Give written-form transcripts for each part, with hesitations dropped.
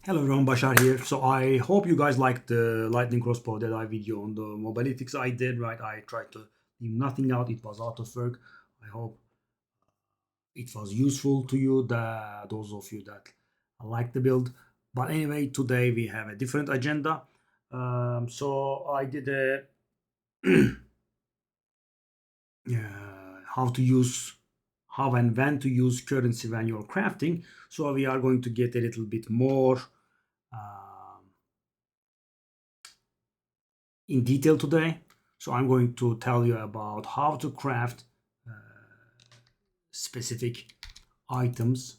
Hello everyone, Bashar here. So I hope you guys liked the lightning crossbow that I video on the mobility fix I did, right? I tried to leave nothing out. It was out of work. I hope it was useful to you, those of you that like the build. But anyway, today we have a different agenda. So I did a how to use how and when to use currency when you're crafting. So we are going to get a little bit more in detail today. So I'm going to tell you about how to craft specific items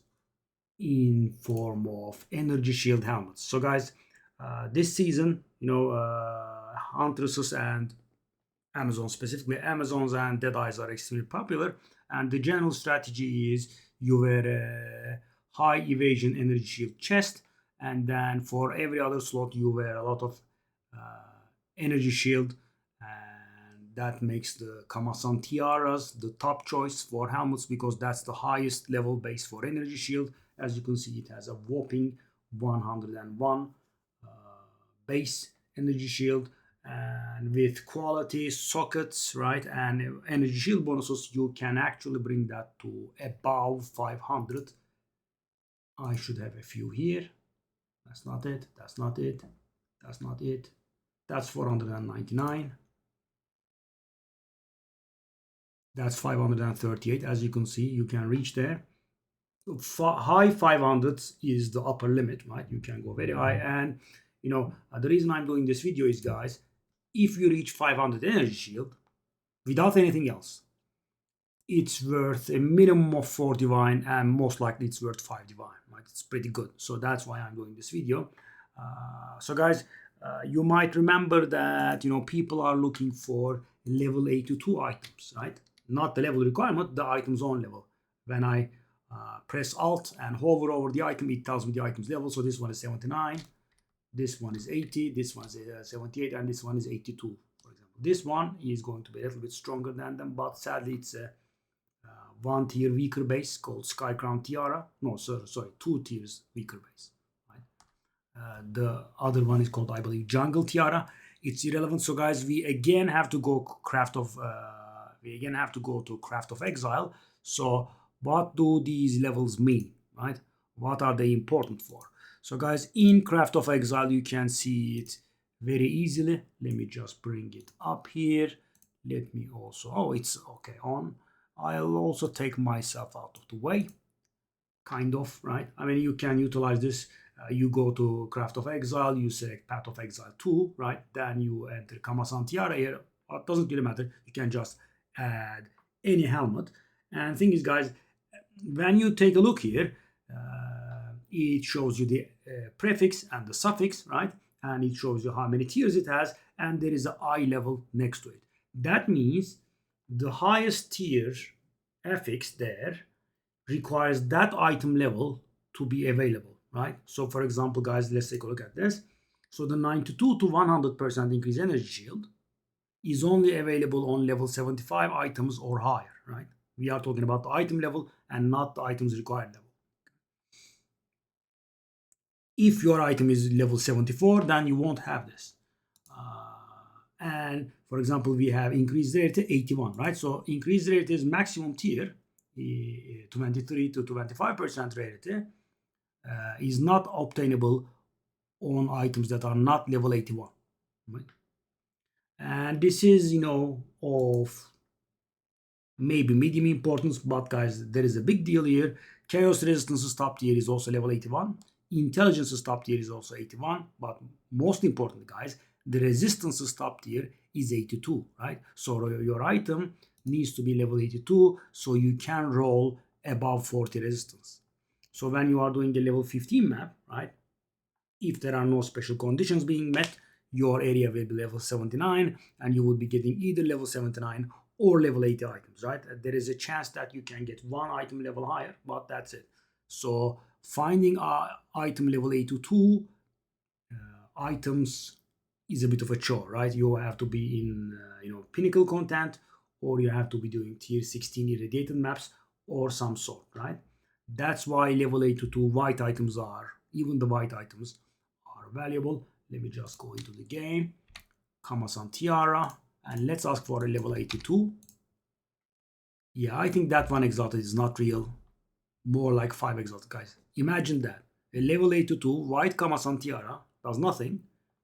in form of energy shield helmets. So guys, this season, Huntresses and Amazon, specifically Amazons and Deadeyes are extremely popular. And the general strategy is you wear a high evasion energy shield chest, and then for every other slot you wear a lot of energy shield, and that makes the Kamasan Tiaras the top choice for helmets because that's the highest level base for energy shield. As you can see, it has a whopping 101 base energy shield, and with quality sockets, right, and energy shield bonuses, you can actually bring that to above 500. I should have a few here. That's not it. That's not it. That's not it. That's 499. That's 538. As you can see, you can reach there. High 500s is the upper limit, right? You can go very high. And the reason I'm doing this video is, guys, if you reach 500 energy shield without anything else, it's worth a minimum of 4 divine, and most likely it's worth 5 divine, right? It's pretty good. So that's why I'm doing this video. So guys, you might remember that people are looking for level 82 items, right? Not the level requirement, the item's own level. When I press Alt and hover over the item, it tells me the item's level. So this one is 79, this one is 80, this one is 78, and this one is 82, for example. This one is going to be a little bit stronger than them, but sadly it's a one tier weaker base called Sky Crown Tiara. No, sorry, 2 tiers weaker base. The other one is called, I believe, Jungle Tiara. It's irrelevant. So guys, we again have to go to Craft of Exile. So what do these levels mean, right? What are they important for? So guys, in Craft of Exile, you can see it very easily. Let me just bring it up here. Let me also, it's okay on. I'll also take myself out of the way, kind of, right? I mean, you can utilize this. You go to Craft of Exile, you select Path of Exile 2, right? Then you enter Kamasan Tiara here. It doesn't really matter. You can just add any helmet. And the thing is, guys, when you take a look here, it shows you the prefix and the suffix, right? And it shows you how many tiers it has, and there is an iLvl next to it. That means the highest tier affix there requires that item level to be available, right? So for example, guys, let's take a look at this. So the 92 to 100% increase energy shield is only available on level 75 items or higher, right? We are talking about the item level and not the item's required level. If your item is level 74, then you won't have this. And for example, we have increased rarity 81, right? So increased rarity is maximum tier, 23 to 25% rarity, is not obtainable on items that are not level 81, right? And this is, of maybe medium importance, but guys, there is a big deal here. Chaos Resistance's top tier is also level 81. Intelligence's top tier is also 81, but most important, guys, the Resistance's top tier is 82, right? So your item needs to be level 82 so you can roll above 40 resistance. So when you are doing a level 15 map, right, if there are no special conditions being met, your area will be level 79 and you will be getting either level 79 or level 80 items, right? There is a chance that you can get one item level higher, but that's it. So finding item level 82 items is a bit of a chore, right? You have to be in pinnacle content, or you have to be doing tier 16 irradiated maps or some sort, right? That's why level 82 white items are Even the white items are valuable. Let me just go into the game. Kamasan Tiara. And let's ask for a level 82. Yeah, I think that one exalted is not real. More like 5 exalted, guys. Imagine that. A level 82 white Kamasan Tiara does nothing.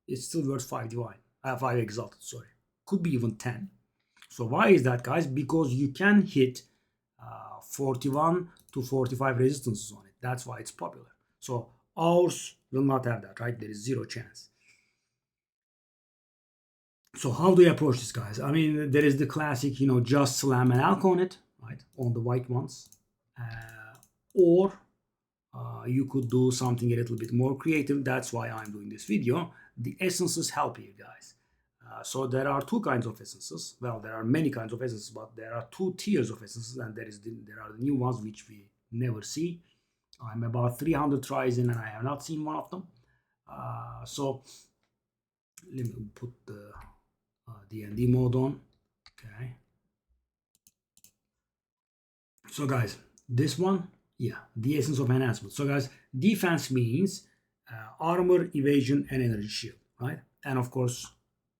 It's still worth 5 divine. 5 exalted, sorry. Could be even 10. So why is that, guys? Because you can hit 41 to 45 resistances on it. That's why it's popular. So ours will not have that, right? There is zero chance. So how do you approach this, guys? I mean, there is the classic, just slam an alk on it, right? On the white ones. Or you could do something a little bit more creative. That's why I'm doing this video. The essences help you, guys. So there are two kinds of essences. Well, there are many kinds of essences, but there are two tiers of essences, and there are the new ones which we never see. I'm about 300 tries in, and I have not seen one of them. So let me put the D&D mode on. Okay. So guys, this one, yeah, the essence of enhancement. So guys, defense means armor, evasion, and energy shield, right? And of course,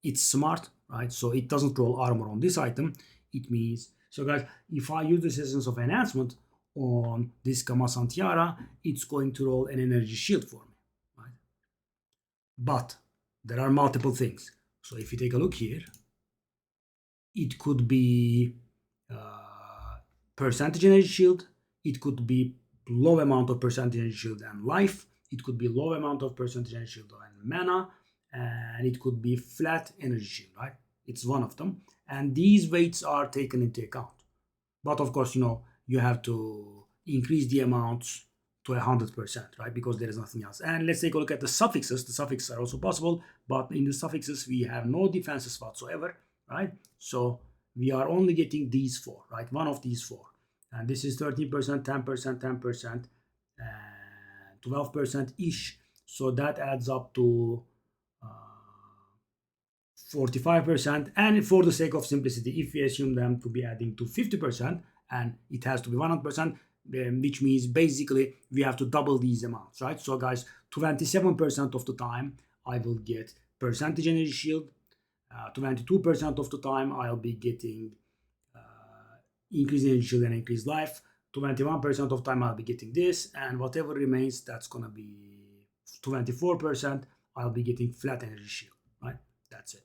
it's smart, right? So it doesn't roll armor on this item. It means, so guys, if I use this essence of enhancement on this Kamasan Tiara, it's going to roll an energy shield for me, right? But there are multiple things. So if you take a look here, it could be percentage energy shield, it could be low amount of percentage energy shield and life, it could be low amount of percentage energy shield and mana, and it could be flat energy shield, right? It's one of them, and these weights are taken into account. But of course, you have to increase the amounts to 100%, right? Because there is nothing else. And let's take a look at the suffixes. The suffixes are also possible, but in the suffixes we have no defenses whatsoever, right? So we are only getting these four, right? One of these four. And this is 13%, 10%, 10%, and 12%-ish. So that adds up to 45%. And for the sake of simplicity, if we assume them to be adding to 50%, and it has to be 100%, which means basically we have to double these amounts, right? So guys, 27% of the time I will get percentage energy shield. 22% of the time I'll be getting increased energy shield and increased life. 21% of time I'll be getting this, and whatever remains, that's gonna be 24%. I'll be getting flat energy shield, right? That's it.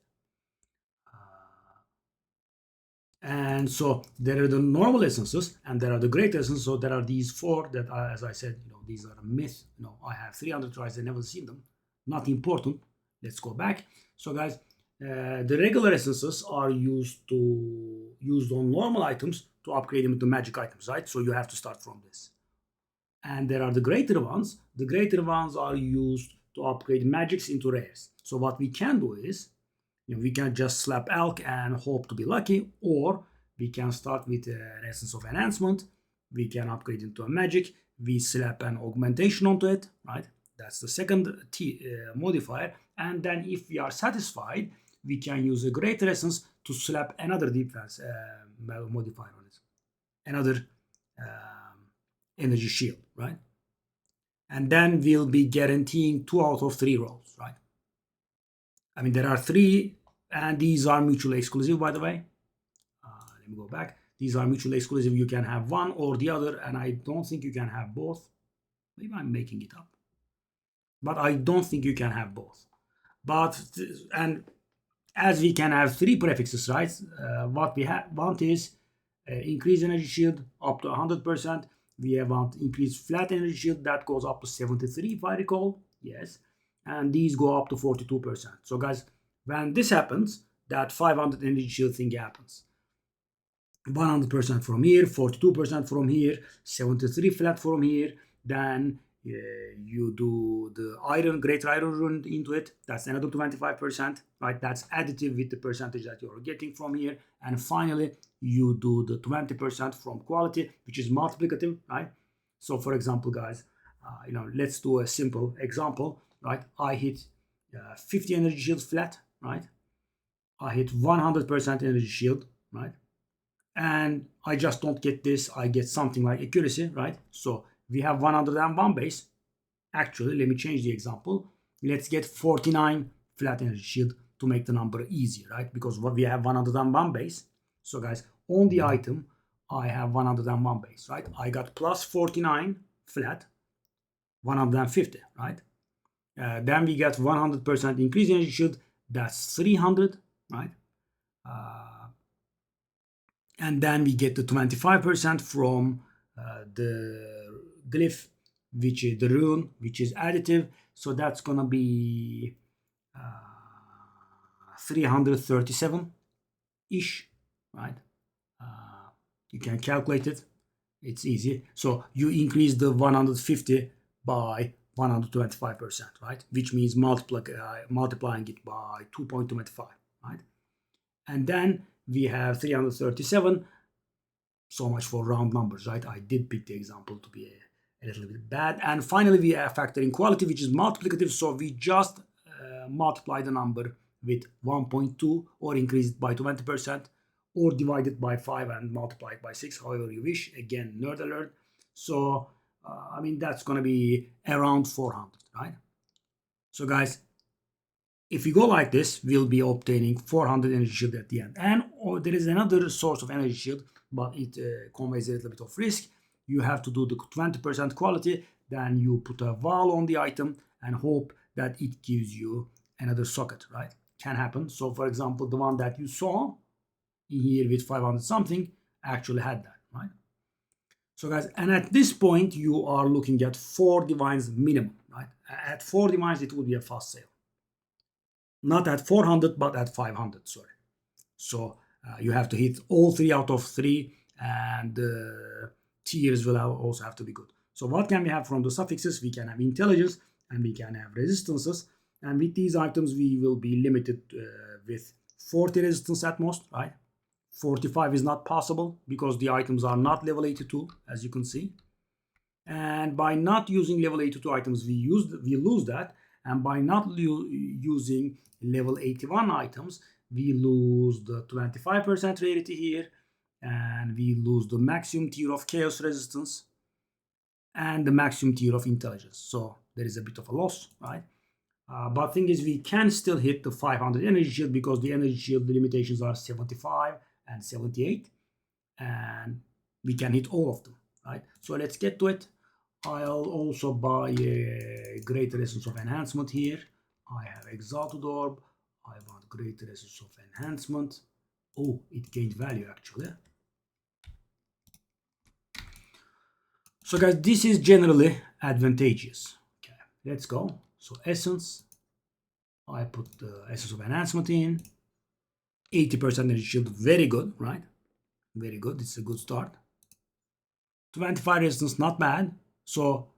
And so there are the normal essences and there are the great essences. So there are these four that are, as I said, these are a myth. I have 300 tries, I've never seen them. Not important. Let's go back. So guys, the regular essences are used on normal items to upgrade them into magic items, right? So you have to start from this. And there are the greater ones. The greater ones are used to upgrade magics into rares. So what we can do is, we can just slap Alk and hope to be lucky, or we can start with an essence of enhancement. We can upgrade into a magic. We slap an augmentation onto it, right? That's the second modifier. And then if we are satisfied, we can use a greater essence to slap another defense modifier on it. Another energy shield, right? And then we'll be guaranteeing 2 out of 3 rolls, right? I mean, there are 3, and these are mutually exclusive, by the way. Let me go back. These are mutually exclusive. You can have one or the other, and I don't think you can have both. Maybe I'm making it up. But I don't think you can have both. And as we can have 3 prefixes, right? What we want is increase energy shield up to 100%. We want increased flat energy shield that goes up to 73, if I recall. Yes. And these go up to 42%. So guys, when this happens, that 500 energy shield thing happens. 100% from here, 42% from here, 73 flat from here. Then you do the greater iron rune into it. That's another 25%, right? That's additive with the percentage that you're getting from here. And finally, you do the 20% from quality, which is multiplicative, right? So for example, guys, let's do a simple example, right? I hit 50 energy shield flat, right? I hit 100% energy shield, right? And I just don't get this. I get something like accuracy, right? So we have 101 base, Actually, let me change the example. Let's get 49 flat energy shield to make the number easier, right? Because we have 101 base. So guys, on the item, I have 101 base, right? I got plus 49 flat, 150, right? Then we get 100% increase in energy shield. That's 300, right? And then we get the 25% from the glyph, which is the rune, which is additive. So that's gonna be 337 ish, right? You can calculate it. It's easy. So you increase the 150 by 125%, right? Which means multiplying it by 2.25, right? And then we have 337. So much for round numbers, right? I did pick the example to be a little bit bad. And finally, we have factoring quality, which is multiplicative. So we just multiply the number with 1.2 or increase it by 20% or divide it by 5 and multiply it by 6, however you wish. Again, nerd alert. So, I mean, that's going to be around 400, right? So guys, if we go like this, we'll be obtaining 400 energy shield at the end. And there is another source of energy shield, but it conveys a little bit of risk. You have to do the 20% quality, then you put a val on the item and hope that it gives you another socket, right? Can happen. So for example, the one that you saw in here with 500 something actually had that, right? So guys, and at this point, you are looking at 4 divines minimum, right? At 4 divines, it will be a fast sale. Not at 400, but at 500, sorry. So you have to hit all 3 out of 3, and the tiers will also have to be good. So what can we have from the suffixes? We can have intelligence, and we can have resistances. And with these items, we will be limited with 40 resistance at most, right? 45 is not possible because the items are not level 82, as you can see. And by not using level 82 items, we lose that. And by not using level 81 items, we lose the 25% rarity here, and we lose the maximum tier of chaos resistance and the maximum tier of intelligence. So there is a bit of a loss, right? But thing is, we can still hit the 500 energy shield because the energy shield limitations are 75 and 78, and we can hit all of them, right? So let's get to it. I'll also buy a greater essence of enhancement here. I have exalted orb. I want greater essence of enhancement. Oh, it gained value actually. So guys, this is generally advantageous. Okay, let's go. So essence, I put the essence of enhancement in. 80% energy shield, very good, right? Very good, it's a good start. 25 resistance, not bad. So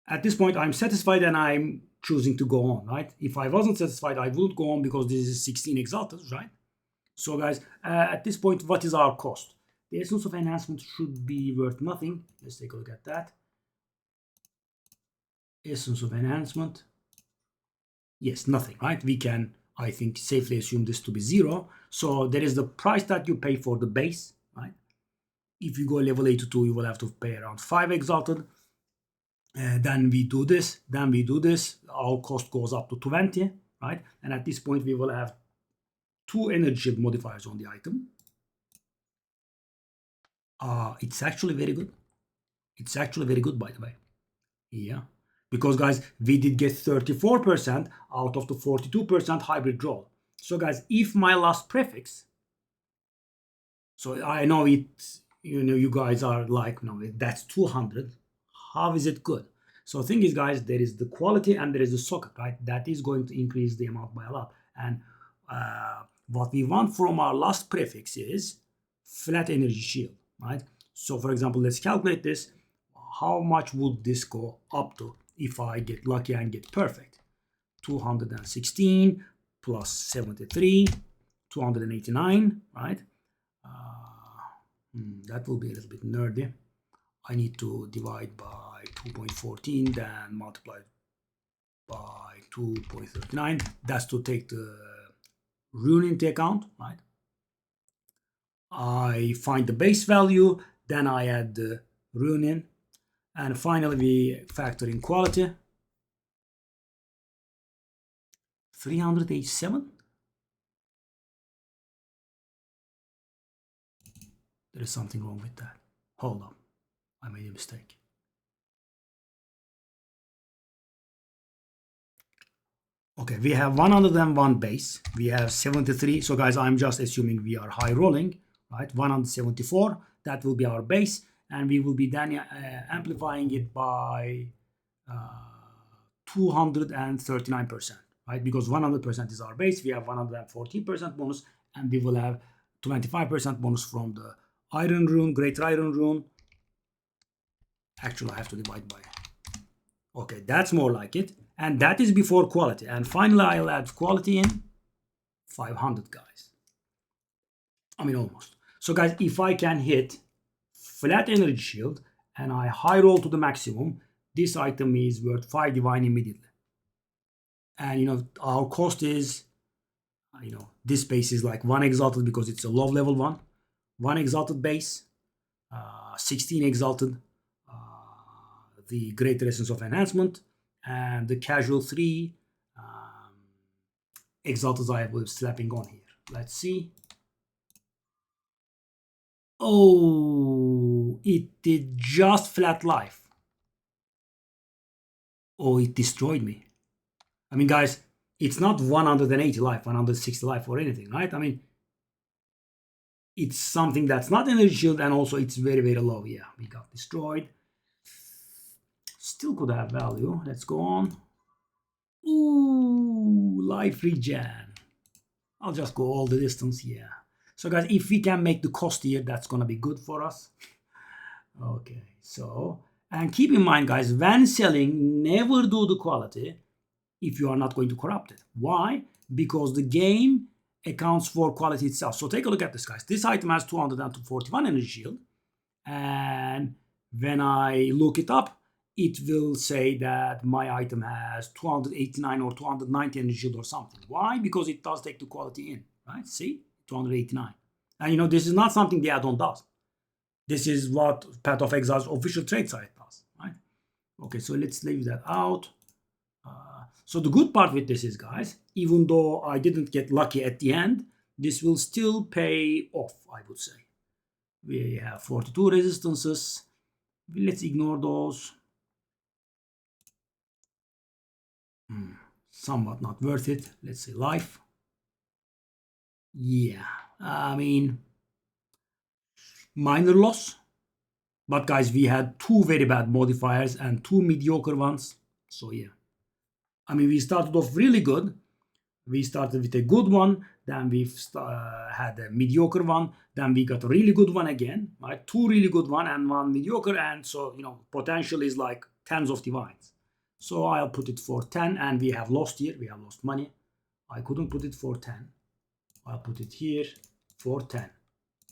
at this point, I'm satisfied and I'm choosing to go on, right? If I wasn't satisfied, I would go on because this is 16 exalted, right? So guys, at this point, what is our cost? The essence of enhancement should be worth nothing. Let's take a look at that. Essence of enhancement. Yes, nothing, right? We can, I think, safely assume this to be 0. So there is the price that you pay for the base, right? If you go level 82, you will have to pay around 5 exalted. Then we do this, our cost goes up to 20, right? And at this point, we will have 2 energy modifiers on the item. It's actually very good. It's actually very good, by the way. Yeah. Because, guys, we did get 34% out of the 42% hybrid draw. So, guys, if my last prefix, so I know it, you guys are like, no, that's 200. How is it good? So the thing is, guys, there is the quality and there is the socket, right? That is going to increase the amount by a lot. And what we want from our last prefix is flat energy shield, right? So for example, let's calculate this. How much would this go up to if I get lucky and get perfect? 216 plus 73, 289, right? That will be a little bit nerdy. I need to divide by 2.14, then multiply by 2.39. That's to take the rune into account, right? I find the base value, then I add the rune in, And finally, we factor in quality. 387. There is something wrong with that. Hold up. I made a mistake. Okay, we have 101 base. We have 73. So guys, I'm just assuming we are high rolling, right? 174. That will be our base. And we will be then amplifying it by 239%, right? Because 100% is our base. We have 114% bonus, and we will have 25% bonus from the iron rune, greater iron rune. Actually, I have to divide by. Okay, that's more like it. And that is before quality. And finally, I'll add quality in 500, guys. I mean, almost. So, guys, if I can hit flat energy shield and I high roll to the maximum, this item is worth 5 divine immediately. And, our cost is, this base is like 1 exalted because it's a low level one. 1 exalted base, 16 exalted, the greater essence of enhancement, and the casual 3 exalted I will slapping on here. Let's see. Oh, it did just flat life. Oh, it destroyed me. I mean, guys, it's not 180 life, 160 life or anything, right? I mean, it's something that's not energy shield, and also it's very, very low. Yeah, we got destroyed. Still could have value. Let's go on. Ooh, life regen. I'll just go all the distance. Yeah. So guys, if we can make the cost here, that's gonna be good for us. Okay, so, and keep in mind, guys, when selling, never do the quality if you are not going to corrupt it. Why? Because the game accounts for quality itself. So take a look at this, guys. This item has 241 energy shield, and when I look it up, it will say that my item has 289 or 290 energy shield or something. Why? Because it does take the quality in, right? See, 289. And this is not something the add-on does. This is what Path of Exile's official trade site does, right? Okay, so let's leave that out. So the good part with this is, guys, even though I didn't get lucky at the end, this will still pay off, I would say. We have 42 resistances. Let's ignore those. Somewhat not worth it. Let's say life. Yeah, I mean, minor loss. But guys, we had 2 very bad modifiers and 2 mediocre ones. So yeah. I mean, we started off really good. We started with a good one, then we had a mediocre one, then we got a really good one again, right? 2 really good one and 1 mediocre, and so, potential is like tens of divines. So I'll put it for 10, and we have lost here, we have lost money. I couldn't put it for 10. I'll put it here for 10.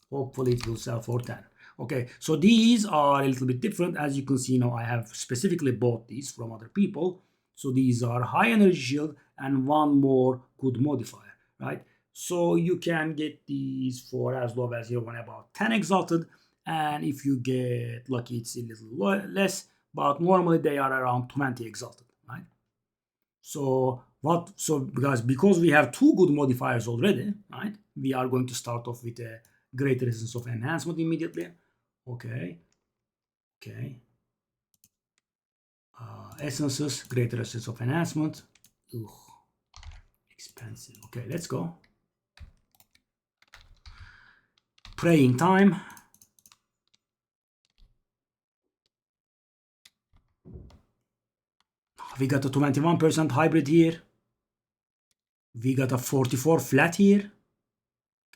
Hopefully it will sell for 10. Okay, so these are a little bit different. As you can see, I have specifically bought these from other people. So these are high energy shield and 1 more good modifier, right? So you can get these for as low as you're about 10 exalted, and if you get lucky, it's a little less, but normally they are around 20 exalted, right? So guys, because we have 2 good modifiers already, right? We are going to start off with a greater essence of enhancement immediately. Okay. Essences, greater essence of enhancement. Ugh, expensive. Okay, let's go. Praying time. We got a 21% hybrid here. We got a 44 flat here.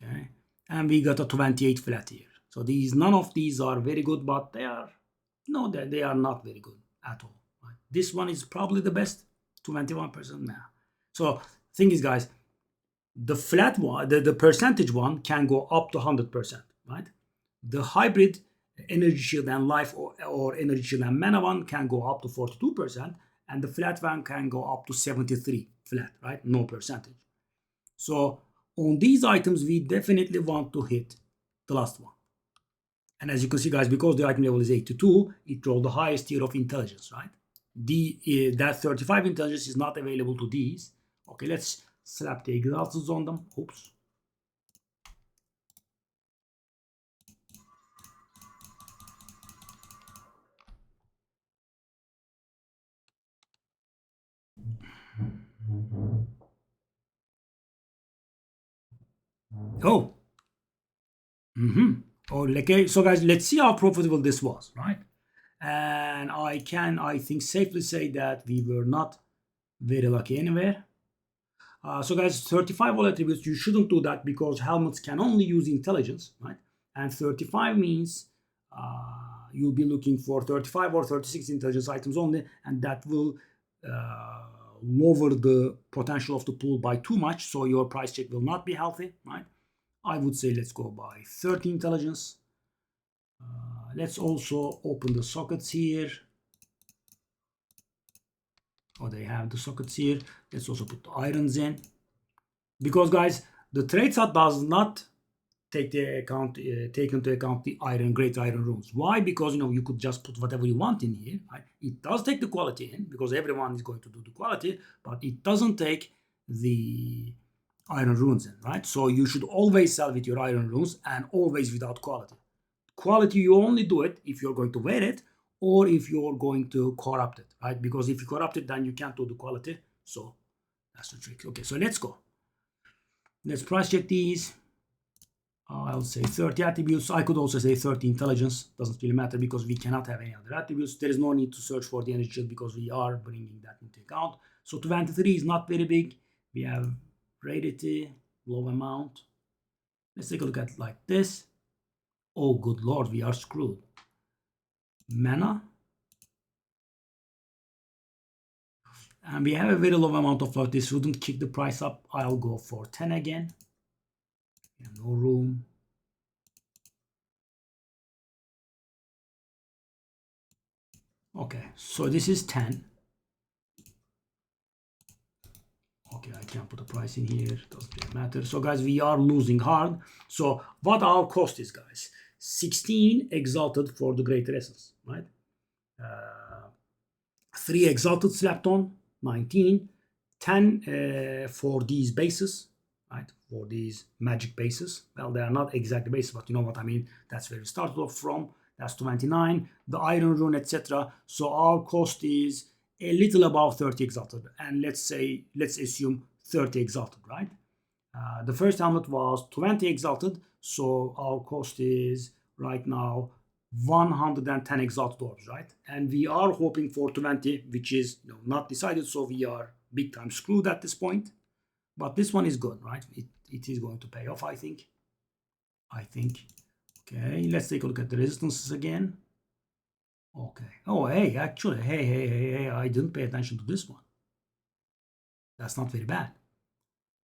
Okay, and we got a 28 flat here. So none of these are very good, but they are not very good at all. Right? This one is probably the best, 21% now. So thing is, guys, the flat one, the percentage one can go up to 100%, right? The hybrid energy shield and life or energy shield and mana one can go up to 42%, and the flat one can go up to 73 flat, right? No percentage. So on these items, we definitely want to hit the last one. And as you can see, guys, because the item level is 82, it rolled the highest tier of intelligence, right? That 35 intelligence is not available to these. Okay, let's slap the exalteds on them. Oops. Oh. Okay, so guys, let's see how profitable this was, right? And I think safely say that we were not very lucky anywhere. So guys, 35 all attributes, you shouldn't do that because helmets can only use intelligence, right? And 35 means you'll be looking for 35 or 36 intelligence items only, and that will lower the potential of the pool by too much, so your price check will not be healthy, right? I would say let's go by 30 intelligence. Let's also open the sockets here. Oh, they have the sockets here. Let's also put the irons in. Because guys, the trade set does not take into account the great iron runes. Why? Because you could just put whatever you want in here. Right? It does take the quality in because everyone is going to do the quality, but it doesn't take the iron runes in, right? So you should always sell with your iron runes and always without quality. Quality, you only do it if you're going to wear it or if you're going to corrupt it, right? Because if you corrupt it, then you can't do the quality. So that's the trick. Okay, so let's go. Let's price check these. I'll say 30 attributes. I could also say 30 intelligence. Doesn't really matter because we cannot have any other attributes. There is no need to search for the energy shield because we are bringing that into account. So 23 is not very big. We have rarity, low amount. Let's take a look at it like this. Oh, good lord, we are screwed. Mana. And we have a very low amount of float. This wouldn't kick the price up. I'll go for 10 again. No room. Okay, so this is 10. Okay, I can't put a price in here. Doesn't really matter. So guys, we are losing hard. So what our cost is, guys? 16 exalted for the greater essence, right? 3 exalted slapped on, 19. 10 for these bases, right? For these magic bases. Well, they are not exactly bases, but you know what I mean. That's where we started off from. That's 29. The iron rune, etc. So our cost is a little above 30 exalted, and let's assume 30 exalted, right? The first helmet was 20 exalted, so our cost is right now 110 exalted orbs, right? And we are hoping for 20, which is not decided, so we are big time screwed at this point. But this one is good, right? It is going to pay off, I think. Okay, let's take a look at the resistances again. Okay. Oh, hey, actually, hey, I didn't pay attention to this one. That's not very bad.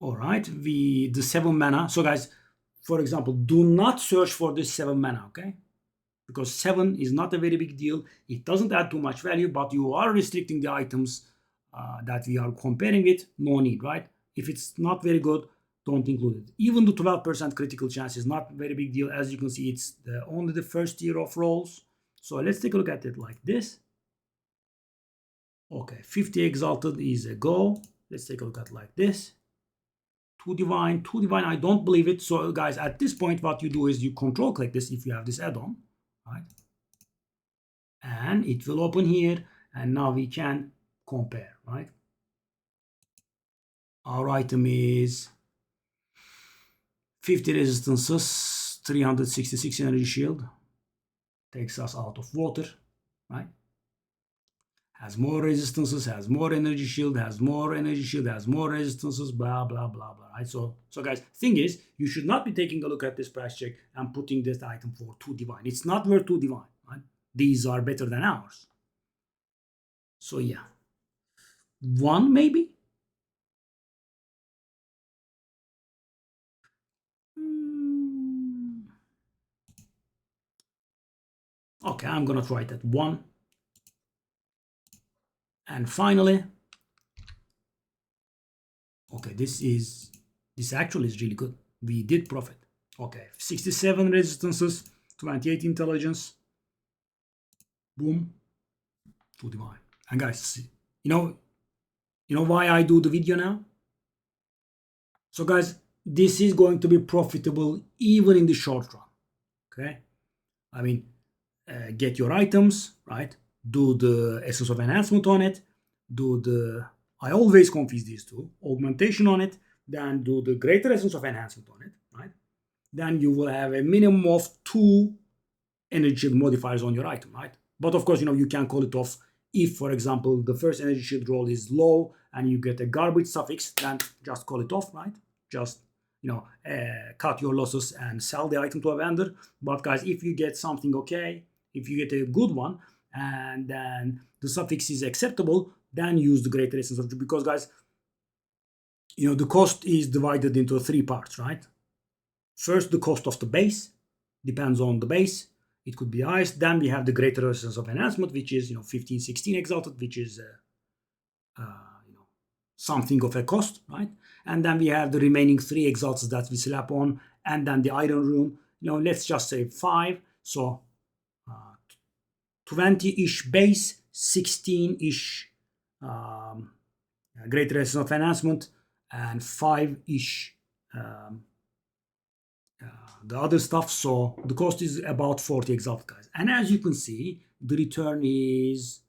All right, the 7 mana. So guys, for example, do not search for this 7 mana, okay? Because 7 is not a very big deal. It doesn't add too much value, but you are restricting the items that we are comparing with. No need, right? If it's not very good, don't include it. Even the 12% critical chance is not a very big deal. As you can see, it's only the first tier of rolls. So let's take a look at it like this. Okay, 50 exalted is a go. Let's take a look at it like this. 2 divine, I don't believe it. So guys, at this point, what you do is you control click this if you have this add-on, right? And it will open here, and now we can compare, right? Our item is 50 resistances, 366 energy shield, takes us out of water, right? Has more resistances, has more energy shield, has more energy shield, has more resistances, blah, blah, blah, blah, right? So guys, thing is, you should not be taking a look at this price check and putting this item for 2 divine. It's not worth 2 divine, right? These are better than ours. So yeah. 1 maybe? Okay, I'm gonna try it at 1. And finally, okay, this actually is really good. We did profit. Okay, 67 resistances, 28 intelligence, boom, to divine. And guys, see, you know why I do the video now? So guys, this is going to be profitable even in the short run. Okay, I mean, get your items, right? Do the essence of enhancement on it. Do the, I always confuse these two, augmentation on it. Then do the greater essence of enhancement on it, right? Then you will have a minimum of 2 energy shield modifiers on your item, right? But of course, you can call it off if, for example, the first energy shield roll is low and you get a garbage suffix, then just call it off, right? Just cut your losses and sell the item to a vendor. But guys, if you get something okay, if you get a good one, and then the suffix is acceptable, then use the greater essence of, because guys, the cost is divided into 3 parts, right? First, the cost of the base depends on the base. It could be highest. Then we have the greater essence of enhancement, which is 15, 16 exalted, which is something of a cost, right? And then we have the remaining 3 exalts that we slap on, and then the iron rune. Let's just say 5. So 20-ish base, 16-ish greater essence of enhancement, and 5-ish the other stuff. So the cost is about 40 exalted, guys. And as you can see, the return is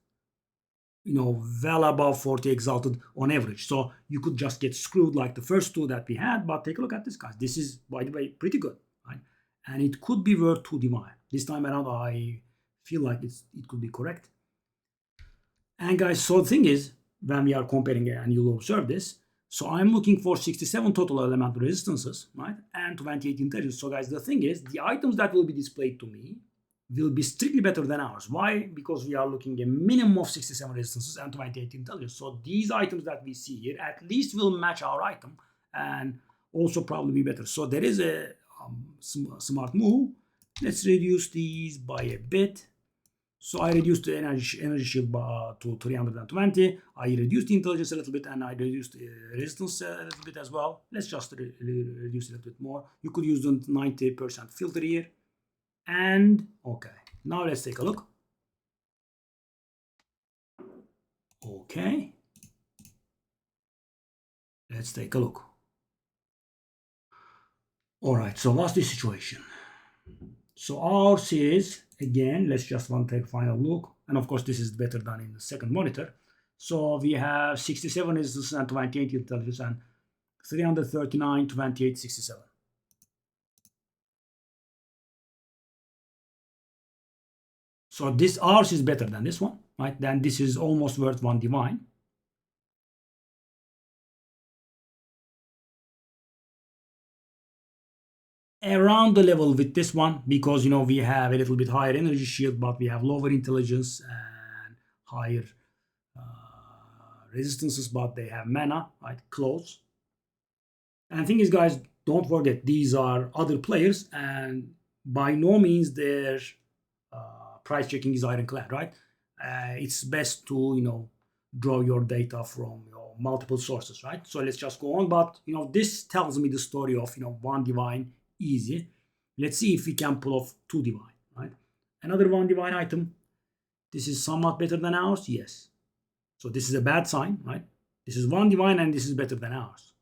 well above 40 exalted on average. So you could just get screwed like the first 2 that we had. But take a look at this, guys. This is, by the way, pretty good, right? And it could be worth 2 divine. This time around, I feel like it could be correct. And guys, so the thing is, when we are comparing, and you'll observe this, so I'm looking for 67 total elemental resistances, right? And 28 intelligence. So guys, the thing is, the items that will be displayed to me will be strictly better than ours. Why? Because we are looking a minimum of 67 resistances and 28 intelligence. So these items that we see here at least will match our item and also probably be better. So there is a smart move. Let's reduce these by a bit. So I reduced the energy shield to 320. I reduced the intelligence a little bit, and I reduced the resistance a little bit as well. Let's just reduce it a little bit more. You could use the 90% filter here. And okay, now let's take a look. Okay, let's take a look. All right, so what's the situation? So ours is, again, let's just take a final look. And of course, this is better than in the second monitor. So we have 67 resistance and 28 intelligence and 339, 28, 67. So this ours is better than this one, right? Then this is almost worth 1 divine. Around the level with this one, because we have a little bit higher energy shield, but we have lower intelligence and higher resistances, but they have mana, right? Close. And the thing is, guys, don't forget, these are other players, and by no means their price checking is ironclad, right? It's best to draw your data from multiple sources, right? So let's just go on. But this tells me the story of 1 divine easy. Let's see if we can pull off 2 divine, right? Another 1 divine item. This is somewhat better than ours, yes. So this is a bad sign, right? This is 1 divine and this is better than ours.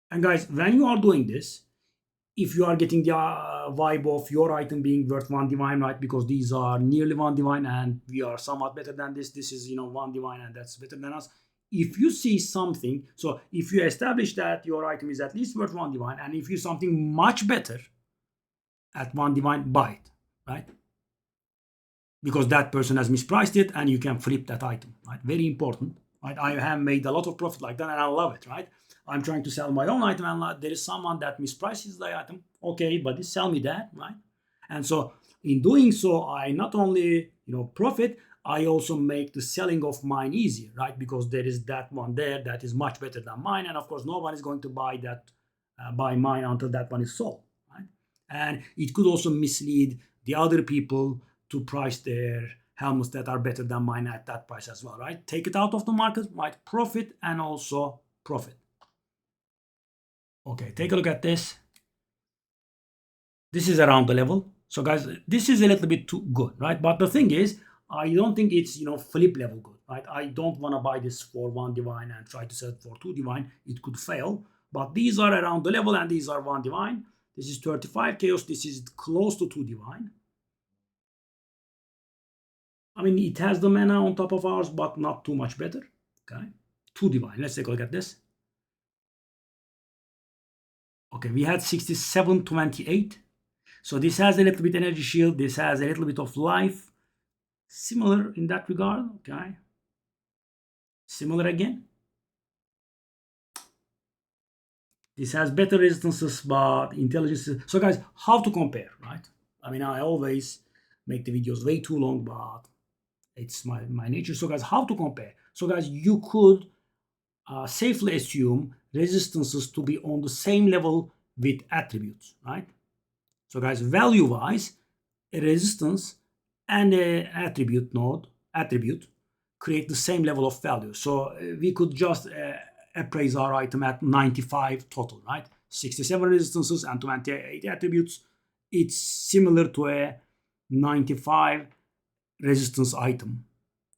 And guys, when you are doing this, if you are getting the vibe of your item being worth 1 divine, right? Because these are nearly 1 divine and we are somewhat better than this. This is 1 divine and that's better than us. If you see something, so if you establish that your item is at least worth 1 divine, and if you see something much better at 1 divine, buy it, right? Because that person has mispriced it and you can flip that item, right? Very important, right? I have made a lot of profit like that and I love it, right? I'm trying to sell my own item and there is someone that misprices the item. Okay, but sell me that, right? And so in doing so, I not only profit, I also make the selling of mine easier, right? Because there is that one there that is much better than mine, and of course, no one is going to buy that, buy mine until that one is sold, right? And it could also mislead the other people to price their helmets that are better than mine at that price as well, right? Take it out of the market, right? Profit and also profit. Okay, take a look at this. This is around the level. So guys, this is a little bit too good, right? But the thing is, I don't think it's, flip level good, right? I don't want to buy this for 1 divine and try to sell it for 2 divine. It could fail. But these are around the level and these are 1 divine. This is 35 chaos. This is close to 2 divine. I mean, it has the mana on top of ours, but not too much better. Okay. 2 divine. Let's take a look at this. Okay, we had 6728. So this has a little bit energy shield. This has a little bit of life. Similar in that regard. Okay. Similar again. This has better resistances, but intelligence. So guys, how to compare, right? I mean, I always make the videos way too long, but it's my nature. So guys, how to compare? So guys, you could safely assume resistances to be on the same level with attributes, right? So guys, value-wise, a resistance and an attribute create the same level of value. So we could just appraise our item at 95 total, right? 67 resistances and 28 attributes. It's similar to a 95 resistance item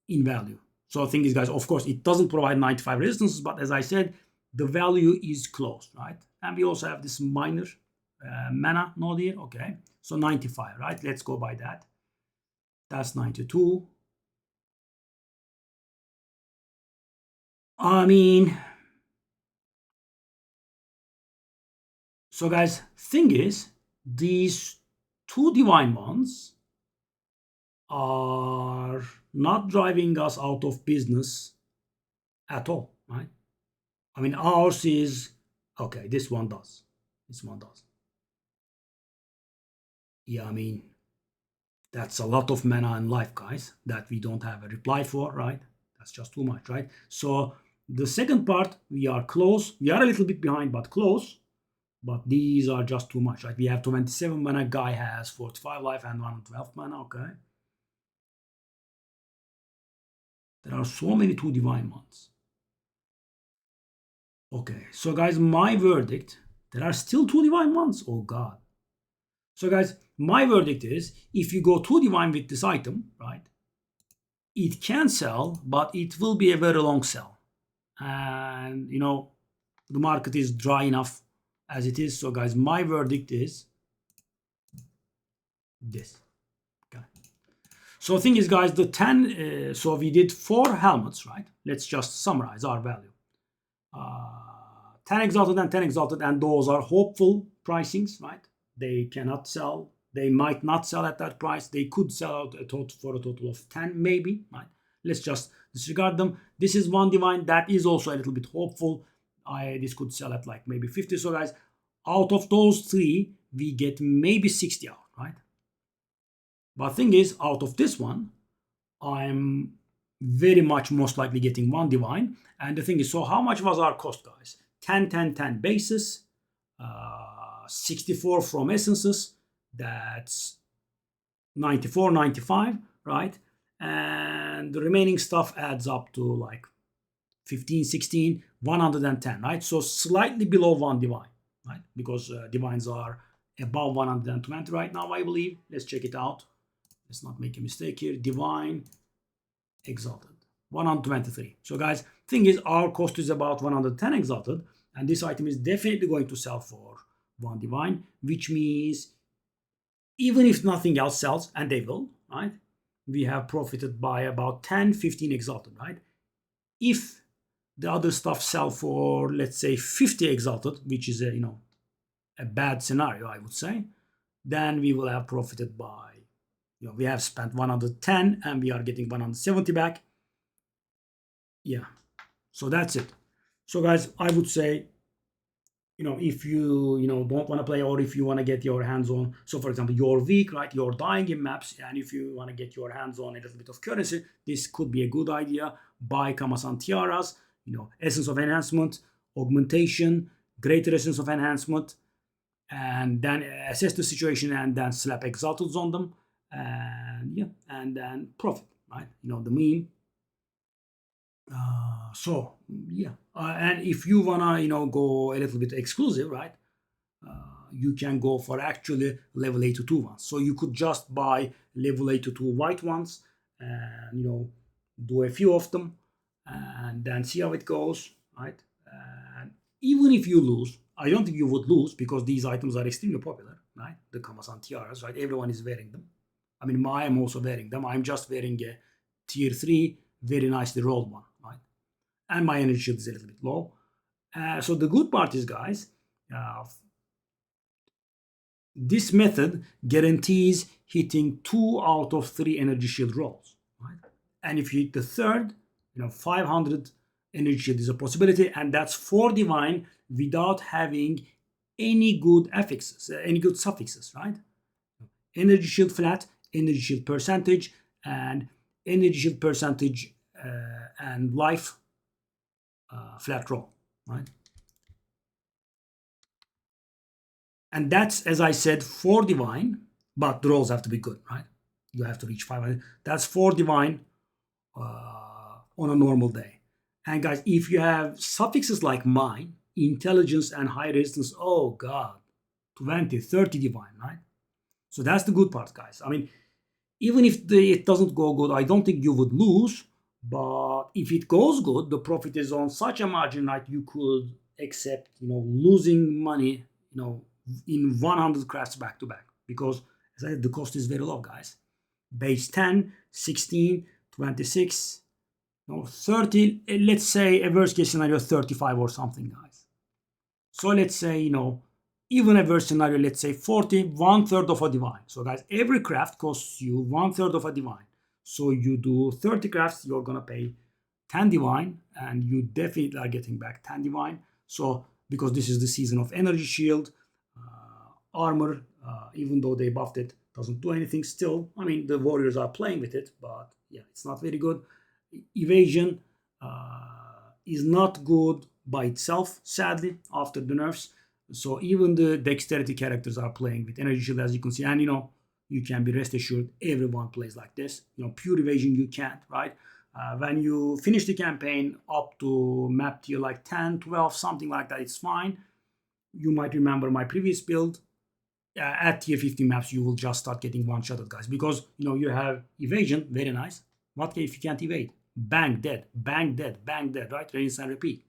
in value. So the thing is, guys, of course, it doesn't provide 95 resistances, but as I said, the value is close, right? And we also have this minor mana node here. Okay, so 95, right? Let's go by that. That's 92. I mean, so guys, thing is, these 2 divine ones are not driving us out of business at all, right? I mean, ours is, okay, this one does. This one does. Yeah, I mean, that's a lot of mana and life, guys, that we don't have a reply for, right? That's just too much, right? So the second part, we are close. We are a little bit behind, but close. But these are just too much, right? We have 27 mana, guy has 45 life and 112 mana, okay? There are so many 2 divine ones. Okay, so guys, my verdict, there are still 2 divine ones. Oh God. So guys, my verdict is, if you go 2 divine with this item, right, it can sell, but it will be a very long sell. And, the market is dry enough as it is. So guys, my verdict is this. Okay. So the thing is, guys, the 10, so we did 4 helmets, right? Let's just summarize our value. 10 exalted and 10 exalted, and those are hopeful pricings, right? They cannot sell. They might not sell at that price. They could sell out for a total of 10, maybe, right? Let's just disregard them. This is 1 divine. That is also a little bit hopeful. This could sell at like maybe 50. So guys, out of those 3, we get maybe 60 out, right? But thing is, out of this one, I'm very much most likely getting 1 divine. And the thing is, so how much was our cost, guys? 10, 10, 10 basis, 64 from essences, that's 94, 95, right? And the remaining stuff adds up to like 15, 16, 110, right? So slightly below 1 divine, right? Because divines are above 120 right now, I believe. Let's check it out. Let's not make a mistake here. Divine exalted, 123. So guys, thing is, our cost is about 110 exalted, and this item is definitely going to sell for 1 divine, which means even if nothing else sells, and they will, right? We have profited by about 10, 15 exalted, right? If the other stuff sell for, let's say, 50 exalted, which is a bad scenario, I would say, then we will have profited by, we have spent 110 and we are getting 170 back. Yeah, so that's it. So guys, I would say, if you don't want to play, or if you want to get your hands on, so for example, you're weak, right, you're dying in maps, and if you want to get your hands on a little bit of currency, this could be a good idea. Buy Kamasan Tiaras, essence of enhancement, augmentation, greater essence of enhancement, and then assess the situation and then slap exalteds on them, and then profit, right? The meme. And if you wanna go a little bit exclusive, right, you can go for actually level 82 ones. So you could just buy level 82 white ones and do a few of them and then see how it goes, right? And even if you lose, I don't think you would lose because these items are extremely popular, right? The Kamasan tiaras, right? Everyone is wearing them. I mean, I am also wearing them. I'm just wearing a tier 3, very nicely rolled one, right? And my energy shield is a little bit low. So the good part is, guys, this method guarantees hitting 2 out of 3 energy shield rolls, right? And if you hit the third, 500 energy shield is a possibility, and that's 4 divine without having any good affixes, any good suffixes, right? Energy shield flat, energy shield percentage, and energy shield percentage and life flat roll, right? And that's, as I said, 4 divine, but the rolls have to be good, right? You have to reach 500. That's 4 divine on a normal day. And guys, if you have suffixes like mine, intelligence and high resistance, oh God, 20, 30 divine, right? So that's the good part, guys. I mean, even if it doesn't go good, I don't think you would lose. But if it goes good, the profit is on such a margin that you could accept, losing money, in 100 crafts back to back. Because as I said, the cost is very low, guys. Base 10, 16, 26, 30, let's say a worst case scenario 35 or something, guys. So let's say, even a worst scenario, let's say 40, 1/3 of a divine. So guys, every craft costs you 1/3 of a divine. So you do 30 crafts, you're gonna pay 10 divine, and you definitely are getting back 10 divine. So because this is the season of energy shield, armor, even though they buffed it, doesn't do anything still. I mean, the warriors are playing with it, but yeah, it's not very good. Evasion is not good by itself, sadly, after the nerfs. So even the dexterity characters are playing with energy shield, as you can see. And you can be rest assured everyone plays like this. Pure evasion you can't, right? When you finish the campaign up to map tier like 10, 12, something like that, it's fine. You might remember my previous build. At tier 50 maps, you will just start getting one-shotted, guys, because you have evasion, very nice. What if you can't evade? Bang, dead, bang, dead, bang, dead, right? Rinse and repeat.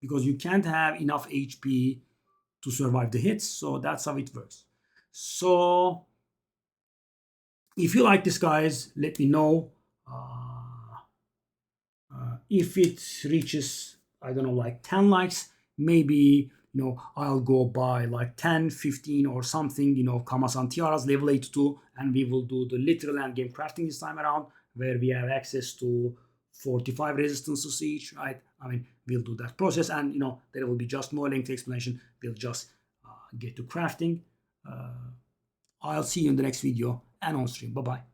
Because you can't have enough HP to survive the hits, so that's how it works. So if you like this, guys, let me know. If it reaches, I don't know, like 10 likes, maybe I'll go buy like 10, 15 or something, Kamasan Tiara's level 82, and we will do the literal endgame crafting this time around, where we have access to 45 resistances each, right? I mean, we'll do that process, and there will be just more lengthy explanation. We'll just get to crafting. I'll see you in the next video and on stream. Bye-bye.